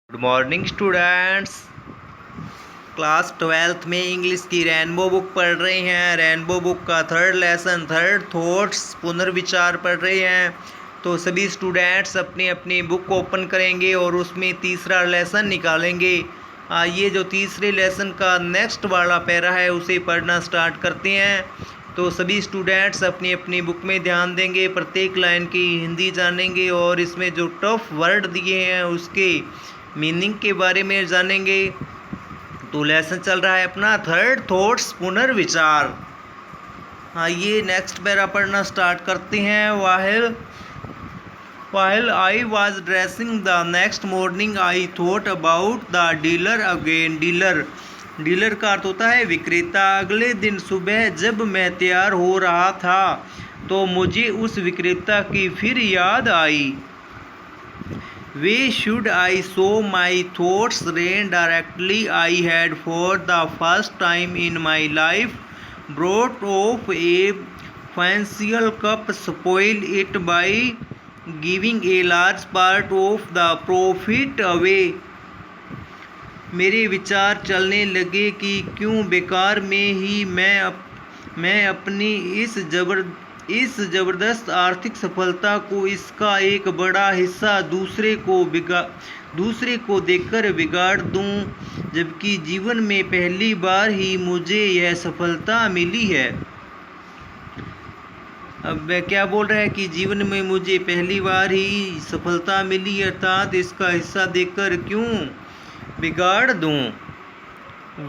Good morning students. Class 12th में English की rainbow book पढ़ रहे हैं। रेनबो बुक का थर्ड लेसन थर्ड थॉट्स पुनर्विचार पढ़ रहे हैं। तो सभी स्टूडेंट्स अपनी अपनी बुक ओपन करेंगे और उसमें तीसरा लेसन निकालेंगे। आइए जो तीसरे लेसन का नेक्स्ट वाला पैरा है उसे पढ़ना स्टार्ट करते हैं। तो सभी स्टूडेंट्स अपनी अपनी बुक में ध्यान देंगे, प्रत्येक लाइन की हिंदी जानेंगे और इसमें जो टफ वर्ड दिए हैं उसके मीनिंग के बारे में जानेंगे। तो लेसन चल रहा है अपना थर्ड थॉट्स पुनर्विचार। आइए नेक्स्ट पैरा पढ़ना स्टार्ट करते हैं। While I was dressing the next morning, I thought about the dealer again. Dealer का अर्थ होता है विक्रेता। अगले दिन सुबह जब मैं तैयार हो रहा था तो मुझे उस विक्रेता की फिर याद आई। Why should I sow my thoughts rain directly? I had for the first time in my life brought off a fancial cup, spoil it by giving a large part of the profit away. मेरे विचार चलने लगे कि क्यों बेकार में ही मैं अपनी इस ज़बरदस्त आर्थिक सफलता को इसका एक बड़ा हिस्सा दूसरे को देकर बिगाड़ दूं, जबकि जीवन में पहली बार ही मुझे यह सफलता मिली है। अब वह क्या बोल रहा है कि जीवन में मुझे पहली बार ही सफलता मिली, अर्थात इसका हिस्सा देकर क्यों बिगाड़ दूं।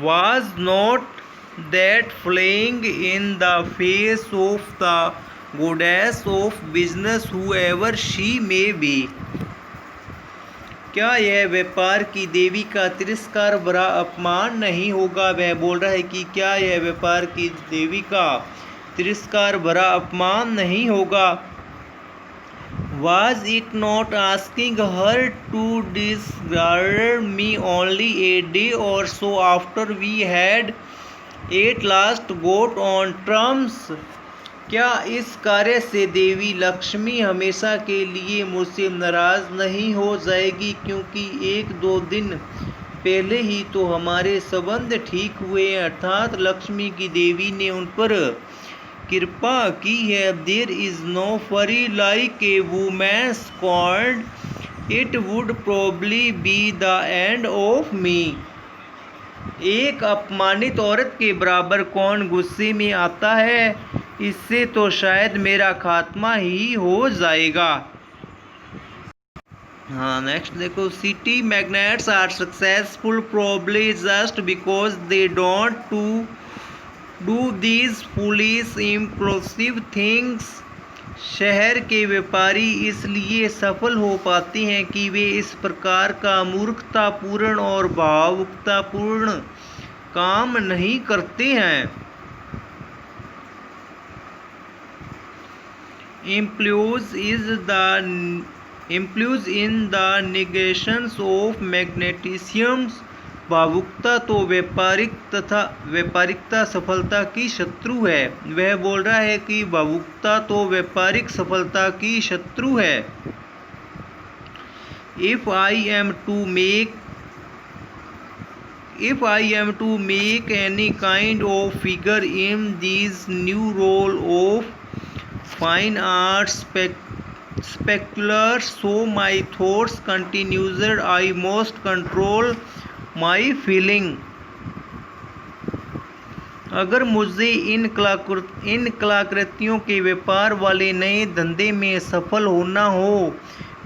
Was not that flying in the face of the goddess of business, whoever she may be? क्या यह व्यापार की देवी का तिरस्कार भरा अपमान नहीं होगा। वह बोल रहा है कि क्या यह व्यापार की देवी का तिरस्कार भरा अपमान नहीं होगा। Was it not asking her to discard me only a day or so after we had at last got on terms? क्या इस कार्य से देवी लक्ष्मी हमेशा के लिए मुझसे नाराज नहीं हो जाएगी, क्योंकि एक दो दिन पहले ही तो हमारे संबंध ठीक हुए, अर्थात लक्ष्मी की देवी ने उन पर कृपा की है। There is no fury like a woman's scorned. It would probably be the end of me. एक अपमानित औरत के बराबर कौन गुस्से में आता है, इससे तो शायद मेरा खात्मा ही हो जाएगा। हाँ नेक्स्ट देखो। City magnets are successful probably just because they don't do these foolish impulsive things. शहर के व्यापारी इसलिए सफल हो पाते हैं कि वे इस प्रकार का मूर्खतापूर्ण और भावुकतापूर्ण काम नहीं करते हैं। Implies in the negations of magnetism. भावुकता तो व्यापारिकता सफलता की शत्रु है। वह बोल रहा है कि भावुकता तो व्यापारिक सफलता की शत्रु है। If I am to make any kind of figure in this new role of fine arts spectacular, so my thoughts continued, I must control my feeling. अगर मुझे इन कलाकृतियों के व्यापार वाले नए धंधे में सफल होना हो,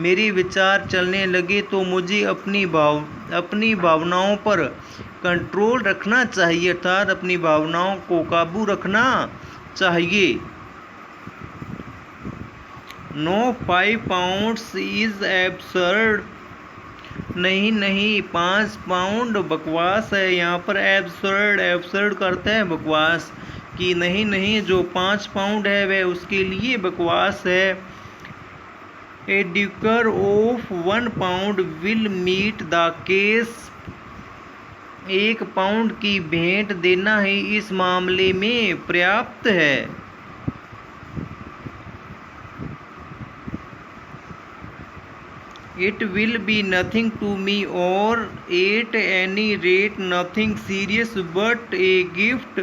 मेरे विचार चलने लगे, तो मुझे अपनी भावनाओं पर कंट्रोल रखना चाहिए, अर्थात अपनी भावनाओं को काबू रखना चाहिए। No, 5 pounds is absurd. नहीं 5 पाउंड बकवास है। यहाँ पर एब्सर्ड करता है बकवास, कि नहीं जो 5 पाउंड है वह उसके लिए बकवास है। A douceur of 1 pound will meet the case. 1 pound की भेंट देना ही इस मामले में पर्याप्त है। It will be nothing to me, or at any rate nothing serious, but a gift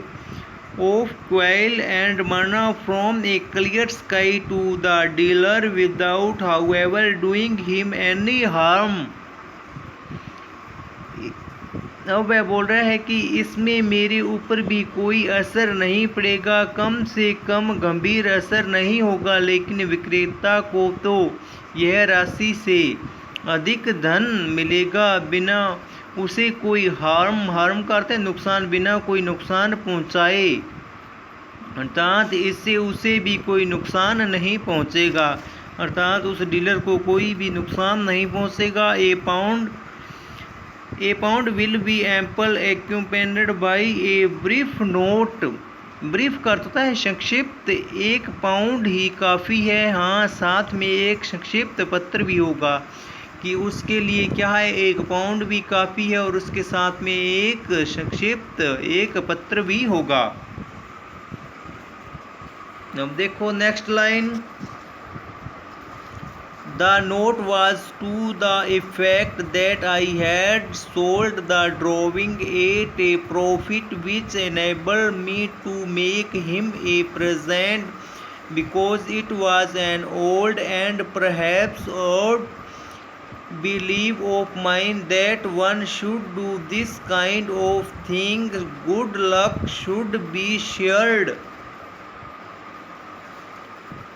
of quail and manna from a clear sky to the dealer, without however doing him any harm. अब वह बोल रहा है कि इसमें मेरे ऊपर भी कोई असर नहीं पड़ेगा, कम से कम गंभीर असर नहीं होगा, लेकिन विक्रेता को तो यह राशि से अधिक धन मिलेगा बिना उसे कोई हार्म करते नुकसान, बिना कोई नुकसान पहुंचाए, अर्थात इससे उसे भी कोई नुकसान नहीं पहुंचेगा, अर्थात उस डीलर को कोई भी नुकसान नहीं पहुंचेगा। A pound will be ample expended by a brief note. Brief का अर्थ होता है संक्षिप्त, 1 पाउंड ही काफ़ी है। हाँ, साथ में एक संक्षिप्त पत्र भी होगा कि उसके लिए क्या है, 1 पाउंड भी काफ़ी है और उसके साथ में एक संक्षिप्त एक पत्र भी होगा। अब देखो next line, The note was to the effect that I had sold the drawing at a profit, which enabled me to make him a present, because it was an old and perhaps odd belief of mine that one should do this kind of thing. Good luck should be shared.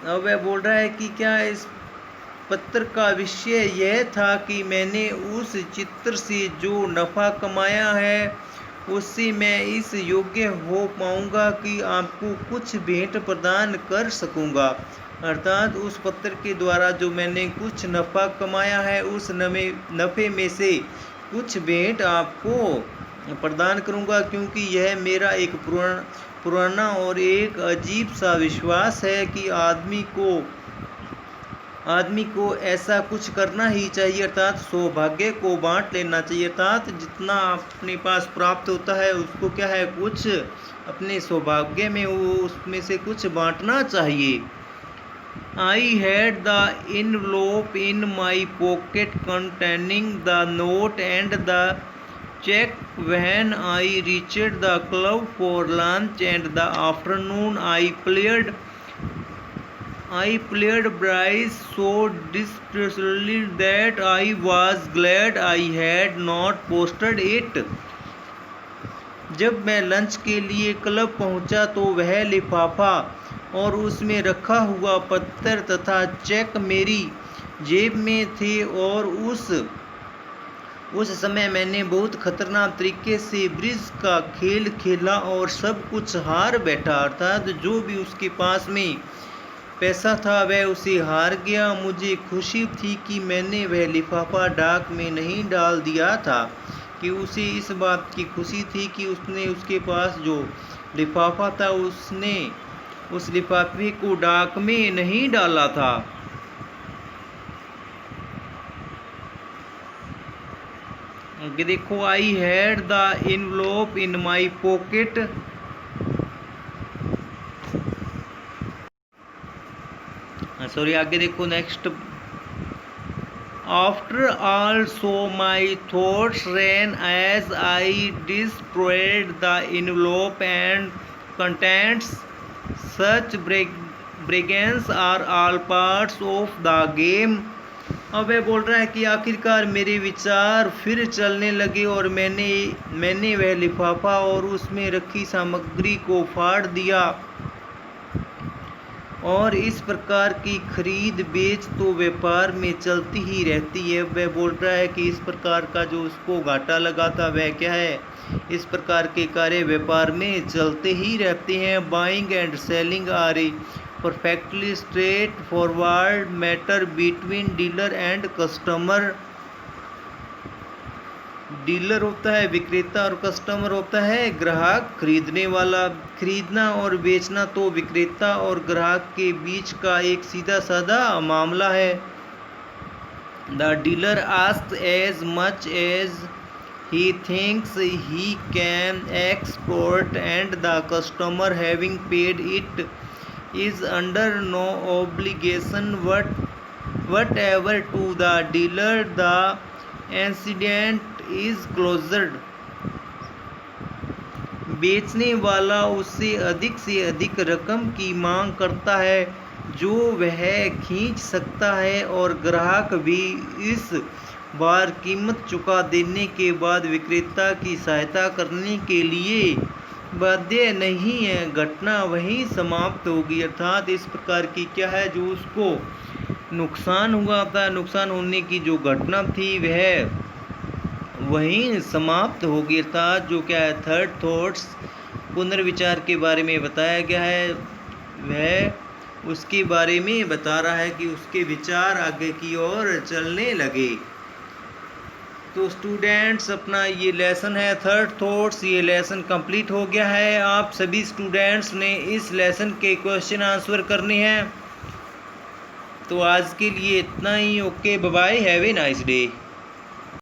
अब वह बोल रहा है कि क्या इस पत्र का विषय यह था कि मैंने उस चित्र से जो नफ़ा कमाया है उससे मैं इस योग्य हो पाऊंगा कि आपको कुछ भेंट प्रदान कर सकूंगा, अर्थात उस पत्र के द्वारा जो मैंने कुछ नफ़ा कमाया है उस नफ़े में से कुछ भेंट आपको प्रदान करूंगा, क्योंकि यह मेरा एक पुराना और एक अजीब सा विश्वास है कि आदमी को ऐसा कुछ करना ही चाहिए, अर्थात सौभाग्य को बांट लेना चाहिए, अर्थात जितना अपने पास प्राप्त होता है उसको क्या है, कुछ अपने सौभाग्य में वो उसमें से कुछ बांटना चाहिए। I had the envelope in my pocket containing the note and the check when I reached the club for lunch, and the afternoon I played bridge so distressingly that I was glad I had not posted it. जब मैं lunch के लिए club पहुंचा तो वह लिफाफा और उसमें रखा हुआ पत्थर तथा चेक मेरी जेब में थे, और उस समय मैंने बहुत खतरनाक तरीके से ब्रिज का खेल खेला और सब कुछ हार बैठा, अर्थात जो भी उसके पास में पैसा था वह उसे हार गया। मुझे खुशी थी कि मैंने वह लिफाफा डाक में नहीं डाल दिया था, कि उसे इस बात की खुशी थी कि उसने उसके पास जो लिफाफा था उसने उस लिफाफे को डाक में नहीं डाला था। देखो, I had the envelope in my pocket, sorry आगे देखो next, after all so my thoughts ran as I destroyed the envelope and contents, such brigands are all parts of the game. अब वह बोल रहा है कि आखिरकार मेरे विचार फिर चलने लगे और मैंने वह लिफाफा और उसमें रखी सामग्री को फाड़ दिया, और इस प्रकार की खरीद बेच तो व्यापार में चलती ही रहती है। वह बोल रहा है कि इस प्रकार का जो उसको घाटा लगा था वह क्या है, इस प्रकार के कार्य व्यापार में चलते ही रहते हैं। Buying and selling are a perfectly straightforward matter between dealer and customer. Dealer होता है विक्रेता और कस्टमर होता है ग्राहक, खरीदने वाला। खरीदना और बेचना तो विक्रेता और ग्राहक के बीच का एक सीधा साधा मामला है। The dealer asks as much as he thinks he can export, and the customer, having paid it, is under no obligation whatever to the dealer the incident is closed. बेचने वाला उससे से अधिक रकम की मांग करता है जो वह खींच सकता है, और ग्राहक भी इस बार कीमत चुका देने के बाद विक्रेता की सहायता करने के लिए बाध्य नहीं है। घटना वहीं समाप्त होगी। अर्थात इस प्रकार की क्या है, जो उसको नुकसान हुआ था, नुकसान होने की जो घटना थी वह वहीं समाप्त होगी। अर्थात जो क्या है, थर्ड थॉट्स पुनर्विचार के बारे में बताया गया है, वह उसके बारे में बता रहा है कि उसके विचार आगे की ओर चलने लगे। तो स्टूडेंट्स, अपना ये लेसन है थर्ड थॉट्स, ये लेसन कंप्लीट हो गया है। आप सभी स्टूडेंट्स ने इस लेसन के क्वेश्चन आंसर करने हैं। तो आज के लिए इतना ही। Okay, bye bye, have a nice day.